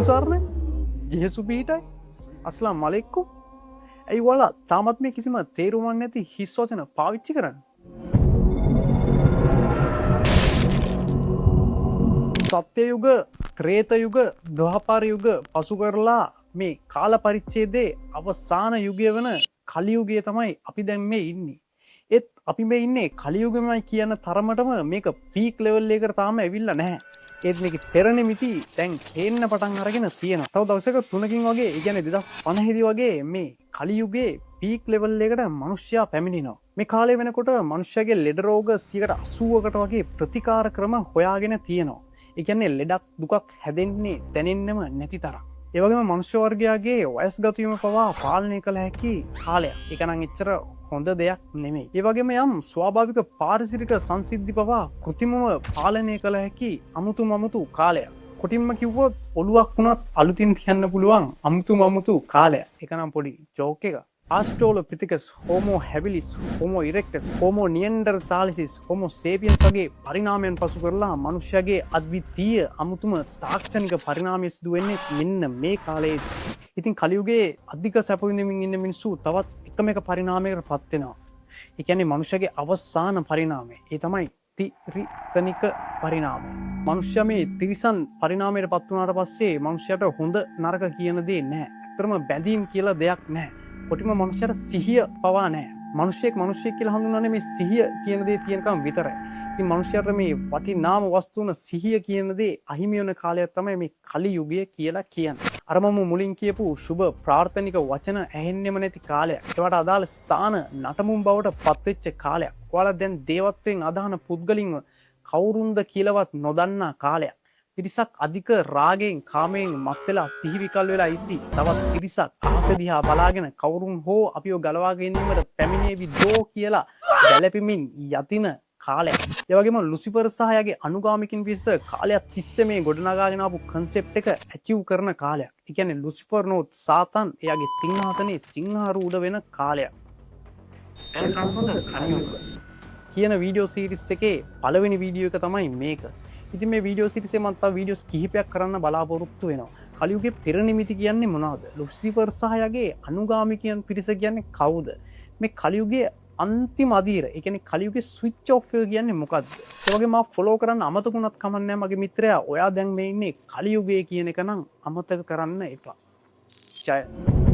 බුදුසරණ ජෙහෙසු පීටයි අස්ලාම් මලෙක්කුම්. ඇයි ඔයාලා තාමත් මේ කිසිම තේරුමක් නැති හිස් වචන පාවිච්චි කරන්නේ? සත්‍ය යුග, ත්‍රේත යුග, ද්වාපර යුග පසු කරලා මේ කාල පරිච්ඡේදයේ අවසාන යුගය වෙන කලි යුගයේ තමයි අපි දැන් මේ ඉන්නේ. ඒත් අපි මේ ඉන්නේ කලි යුගෙමයි කියන තරමටම මේක පීක් ලෙවල් එකකට තාම ඇවිල්ලා නැහැ. ඒත් මේකේ පෙර නිමිති දැන් හේන්න පටන් අරගෙන තියෙනවා. තව දවසක 3කින් වගේ, ඒ කියන්නේ 2050 දී වගේ මේ කලි යුගයේ පීක් ලෙවල් එකට මිනිස්සයා පැමිණෙනවා. මේ කාලය වෙනකොට මිනිස්සයාගේ ලෙඩ රෝග 80%කට වගේ ප්‍රතිකාර ක්‍රම හොයාගෙන තියෙනවා. ඒ කියන්නේ ලෙඩක් දුකක් හැදෙන්නේ දැනෙන්නෙම නැති තරම්. ඒ වගේම මනුෂ්‍ය වර්ගයාගේ වයස්ගත වීම පවා පාලනය කළ හැකි කාලයක්. ඒක නම් එච්චර හොඳ දෙයක් නෙමෙයි. ඒ වගේම යම් ස්වාභාවික පාරිසරික සංසිද්ධි පවා කෘත්‍රිමව පාලනය කළ හැකි අමුතු කාලයක්. කොටින්ම කිව්වොත් ඔළුවක් වුණත් අලුතින් තියන්න පුළුවන් අමුතු කාලයක්. ඒක නම් පොඩි ජෝක් එකක්. Australopithecus, Homo habilis, Homo erectus, Homo neanderthalensis, Homo sapiens වගේ පරිණාමයන් පසු කරලා මනුෂ්‍යයාගේ අද්විතීය අමුතුම තාක්ෂණික පරිණාමය සිදු වෙන්නේ මෙන්න මේ කාලයේදී. ඉතින් කලියුගයේ අධික සැප විඳින්මින් ඉන්න මිනිස්සු තවත් එකම එක පරිණාමයකට පත් වෙනවා. ඒ කියන්නේ මනුෂ්‍යයාගේ අවසාන පරිණාමය. ඒ තමයි තිරිසනික පරිණාමය. මනුෂ්‍යයා මේ තිරිසන් පරිණාමයට පත් වුණාට පස්සේ මනුෂ්‍යයාට හොඳ නරක කියන දේ නැහැ. ඇත්තටම බැඳීම් කියලා දෙයක් නැහැ. කොටිම මනුෂ්‍යයට සිහිය පවා නැහැ. මිනිස්සෙක් කියලා හඳුන්වන්නේ මේ සිහිය කියන දේ තියෙනකම් විතරයි. ඉතින් මනුෂ්‍යයට මේ වටිනාම වස්තුන සිහිය කියන දේ අහිමි වෙන කාලයක් තමයි මේ කලි යුගය කියලා කියන්නේ. අර මම මුලින් කියපු සුබ ප්‍රාර්ථනික වචන ඇහෙන්නෙම නැති කාලයක්. ඒවට අදාළ ස්ථාන නටමුම් බවට පත්වෙච්ච කාලයක්. ඔයාලා දැන් දේවත්වයෙන් අදහන පුද්ගලින්ව කවුරුන්ද කියලාවත් නොදන්නා කාලයක්. පිරිසක් අධික රාගයෙන් කාමයෙන් මත් වෙලා සිහිවිකල් වෙලා ඉද්දි තවත් පිරිසක් අහස දිහා බලාගෙන කවුරුන් හෝ අපිව ගලවා ගැනීමට පැමිණේවි දෝ කියලා ගැළපෙමින් යතින කාලයක්. ඒ වගේම ලුසිෆර් සහ එයාගේ අනුගාමිකින් පිරිස කාලයක් තිස්සේ මේ ගොඩනගාගෙන ආපු කන්සෙප්ට් එක ඇචීව් කරන කාලයක්. ඒ කියන්නේ ලුසිෆර් නෝත් සාතන් එයාගේ සිංහාසනේ සිංහාරූඪ වෙන කාලයක්. කියන වීඩියෝ සීරීස් එකේ පළවෙනි වීඩියෝ එක තමයි මේක. ඉතින් මේ වීඩියෝ සීරීස් එකේ මම තව වීඩියෝස් කිහිපයක් කරන්න බලාපොරොත්තු වෙනවා. කලියුගේ පෙර නිමිති කියන්නේ මොනවද? ලුසිෆර් සහ එයාගේ අනුගාමිකයන් පිරිස කියන්නේ කවුද? මේ කලියුගේ අන්තිම අදීර, ඒ කියන්නේ කලියුගේ ස්විච් ඔෆ් එක කියන්නේ මොකද්ද? ඒ වගේ මම ෆලෝ කරන්න අමතකුණත් කමක් නැහැ මගේ මිත්‍රයා. ඔයා දැන් මේ ඉන්නේ කලියුගේ කියන එක නම් අමතක කරන්න එපා. ජය